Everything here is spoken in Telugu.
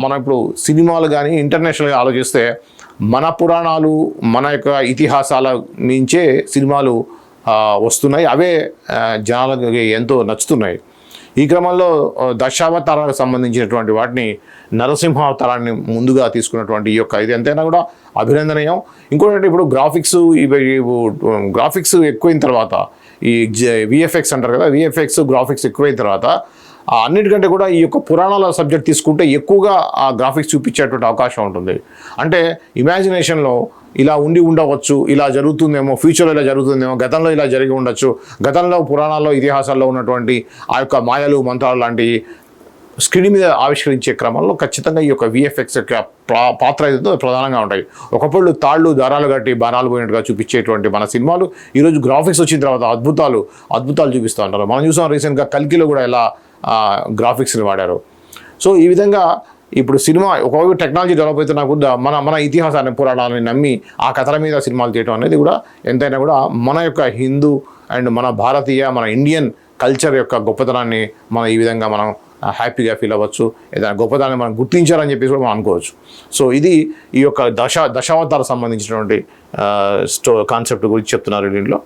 మనం ఇప్పుడు సినిమాలు కానీ ఇంటర్నేషనల్గా ఆలోచిస్తే మన పురాణాలు మన యొక్క ఇతిహాసాల నుంచే సినిమాలు వస్తున్నాయి. అవే జనాలకు ఎంతో నచ్చుతున్నాయి. ఈ క్రమంలో దశావతారాలకు సంబంధించినటువంటి వాటిని నరసింహావతారాన్ని ముందుగా తీసుకున్నటువంటి ఈ యొక్క ఇది ఎంతైనా కూడా అభినందనీయం. ఇంకోటి ఇప్పుడు గ్రాఫిక్స్ ఎక్కువైన తర్వాత ఈ విఎఫ్ఎక్స్ అంటారు కదా, విఎఫ్ఎక్స్ గ్రాఫిక్స్ ఎక్కువైన తర్వాత అన్నిటికంటే కూడా ఈ యొక్క పురాణాల సబ్జెక్ట్ తీసుకుంటే ఎక్కువగా ఆ గ్రాఫిక్స్ చూపించేటువంటి అవకాశం ఉంటుంది. అంటే ఇమాజినేషన్లో ఇలా ఉండవచ్చు, ఇలా జరుగుతుందేమో, ఫ్యూచర్లో ఇలా జరుగుతుందేమో, గతంలో ఇలా జరిగి ఉండొచ్చు, గతంలో పురాణాల్లో ఇతిహాసాల్లో ఉన్నటువంటి ఆ యొక్క మాయలు మంత్రాలు లాంటి స్క్రీన్ మీద ఆవిష్కరించే క్రమంలో ఖచ్చితంగా ఈ యొక్క విఎఫ్ఎక్స్ యొక్క పాత్ర ఏదో ప్రధానంగా ఉంటాయి. ఒకప్పుడు తాళ్ళు దారాలు కట్టి బాణాలు పోయినట్టుగా చూపించేటువంటి మన సినిమాలు ఈరోజు గ్రాఫిక్స్ వచ్చిన తర్వాత అద్భుతాలు చూపిస్తూ ఉంటారు. మనం చూసాం రీసెంట్గా కల్కిలో కూడా ఎలా గ్రాఫిక్స్ని వాడారు. సో ఈ విధంగా ఇప్పుడు సినిమా ఒకవైపు టెక్నాలజీ డెవలప్ అవుతున్నా కూడా మన ఇతిహాసాన్ని పురాణాలని నమ్మి ఆ కథల మీద సినిమాలు చేయడం అనేది కూడా ఎంతైనా కూడా మన యొక్క హిందూ అండ్ మన భారతీయ మన ఇండియన్ కల్చర్ యొక్క గొప్పతనాన్ని మనం ఈ విధంగా మనం హ్యాపీగా ఫీల్ అవ్వచ్చు. ఏదైనా గొప్పతనాన్ని మనం గుర్తించాలని చెప్పేసి కూడా మనం అనుకోవచ్చు. సో ఇది ఈ యొక్క దశావతార సంబంధించినటువంటి కాన్సెప్ట్ గురించి చెప్తున్నారు దీంట్లో.